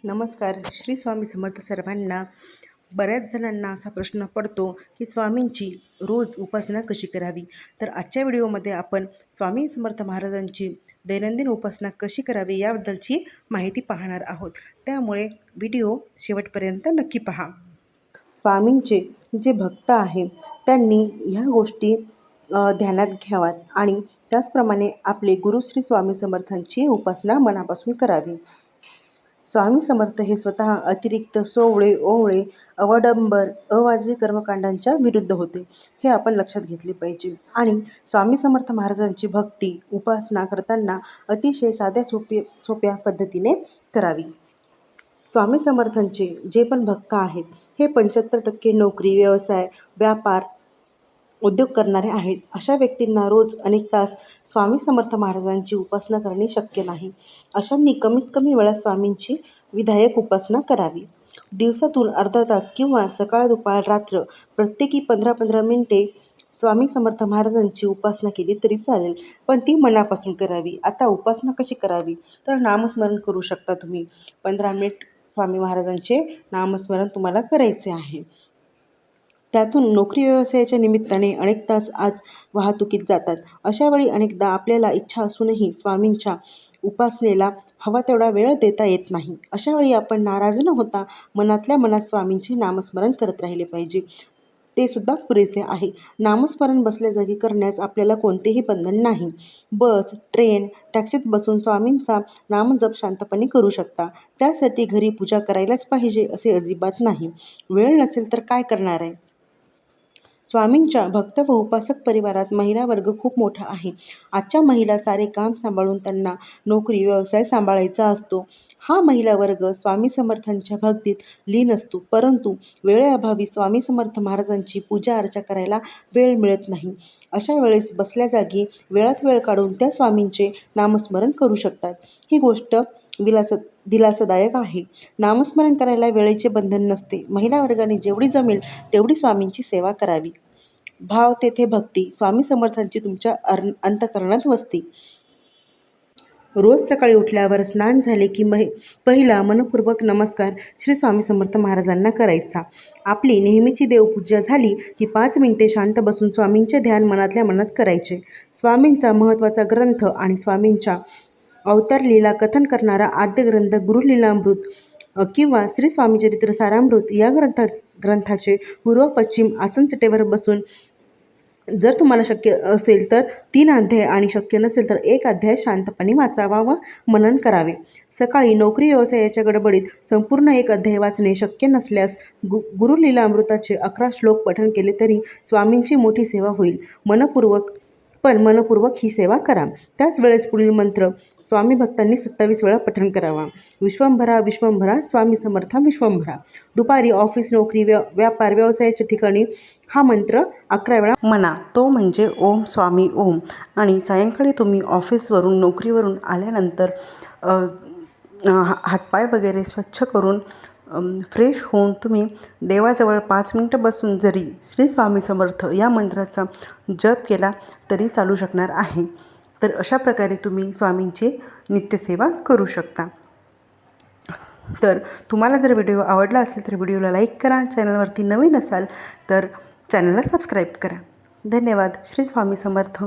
नमस्कार. श्री स्वामी समर्थ सर्वांना. बऱ्याच जणांना असा प्रश्न पडतो की स्वामींची रोज उपासना कशी करावी. तर आजच्या व्हिडिओमध्ये आपण स्वामी समर्थ महाराजांची दैनंदिन उपासना कशी करावी याबद्दलची माहिती पाहणार आहोत. त्यामुळे व्हिडिओ शेवटपर्यंत नक्की पहा. स्वामींचे जे भक्त आहेत त्यांनी ह्या गोष्टी ध्यानात घ्याव्यात आणि त्याचप्रमाणे आपले गुरु श्री स्वामी समर्थांची उपासना मनापासून करावी. स्वामी समर्थ हे स्वतः अतिरिक्त सोवळे ओवळे अवडंबर अवाजवी कर्मकांडांच्या विरुद्ध होते, हे आपण लक्षात घेतले पाहिजे. आणि स्वामी समर्थ महाराजांची भक्ती उपासना करताना अतिशय साध्या सोप्या पद्धतीने करावी. स्वामी समर्थांचे जे पण भक्त आहेत हे 75% नोकरी, व्यवसाय, व्यापार, उद्योग करणारे आहेत. अशा व्यक्तींना रोज अनेक तास स्वामी समर्थ महाराजांची उपासना करणे शक्य नाही. अशांनी कमीत कमी वेळात स्वामींची विधायक उपासना करावी. दिवसातून अर्धा तास किंवा सकाळ दुपार रात्र प्रत्येकी 15-15 मिनिटे स्वामी समर्थ महाराजांची उपासना केली तरी चालेल, पण ती मनापासून करावी. आता उपासना कशी करावी, तर नामस्मरण करू शकता तुम्ही. 15 मिनिट स्वामी महाराजांचे नामस्मरण तुम्हाला करायचे आहे. त्यातून नोकरी व्यवसायाच्या निमित्ताने अनेक तास आज वाहतुकीत जातात. अशावेळी अनेकदा आपल्याला इच्छा असूनही स्वामींच्या उपासनेला हवा तेवढा वेळ देता येत नाही. अशावेळी आपण नाराज न होता मनातल्या मनात स्वामींचे नामस्मरण करत राहिले पाहिजे. ते सुद्धा पुरेसे आहे. नामस्मरण बसल्या जागी करण्यास आपल्याला कोणतेही बंधन नाही. बस, ट्रेन, टॅक्सीत बसून स्वामींचा नामजप शांतपणे करू शकता. त्यासाठी घरी पूजा करायलाच पाहिजे असे अजिबात नाही. वेळ नसेल तर काय करणार आहे. स्वामींच्या भक्त व उपासक परिवारात महिला वर्ग खूप मोठा आहे. आजच्या महिला सारे काम सांभाळून त्यांना नोकरी व्यवसाय सांभाळायचा असतो. हा महिला वर्ग स्वामी समर्थांच्या भक्तीत लीन असतो, परंतु वेळेअभावी स्वामी समर्थ महाराजांची पूजा अर्चा करायला वेळ मिळत नाही. अशा वेळेस बसल्या जागी वेळात वेळ काढून त्या स्वामींचे नामस्मरण करू शकतात. ही गोष्ट दिलासादायक आहे. नामस्मरण करायला वेळेचे बंधन नसते. महिला वर्गाने जेवढी जमेल तेवढी स्वामींची सेवा करावी. भाव तेथे भक्ती. स्वामी समर्थांची तुमच्या अंतःकरणात वसती. रोज सकाळी उठल्यावर स्नान झाले की पहिला मनपूर्वक नमस्कार श्री स्वामी समर्थ महाराजांना करायचा. आपली नेहमीची देवपूजा झाली की 5 मिनिटे शांत बसून स्वामींचे ध्यान मनातल्या मनात करायचे. स्वामींचा महत्त्वाचा ग्रंथ आणि स्वामींच्या अवतार लीला कथन करणारा आद्य ग्रंथ गुरुलीलामृत किंवा श्री स्वामीचरित्र सारामृत या ग्रंथाचे पूर्व पश्चिम आसनचटेवर बसून जर तुम्हाला शक्य असेल तर 3 अध्याय आणि शक्य नसेल तर 1 अध्याय शांतपणे वाचावा व मनन करावे. सकाळी नोकरी व्यवसायाच्या गडबडीत संपूर्ण 1 अध्याय वाचणे शक्य नसल्यास गुरुलीलामृताचे 11 श्लोक पठण केले तरी स्वामींची मोठी सेवा होईल. मनपूर्वक ही सेवा करा. त्याच वेळेस पुढील मंत्र स्वामी भक्तांनी 27 वेळा पठण करावा. विश्वंभरा विश्वंभरा स्वामी समर्थ विश्वंभरा. दुपारी ऑफिस, नोकरी, व्यापार, व्यवसायाच्या ठिकाणी हा मंत्र 11 वेळा म्हणा. तो म्हणजे ओम स्वामी ओम. आणि सायंकाळी तुम्ही ऑफिसवरून नोकरीवरून आल्यानंतर हातपाय वगैरे स्वच्छ करून फ्रेश होऊन तुम्ही देवाजवळ 5 मिनिटं बसून जरी श्री स्वामी समर्थ या मंत्राचा जप केला तरी चालू शकणार आहे. तर अशा प्रकारे तुम्ही स्वामींची नित्यसेवा करू शकता. तर तुम्हाला जर व्हिडिओ आवडला असेल तर व्हिडिओला लाईक करा. चॅनलवरती नवीन असाल तर चॅनलला सबस्क्राईब करा. धन्यवाद. श्री स्वामी समर्थ.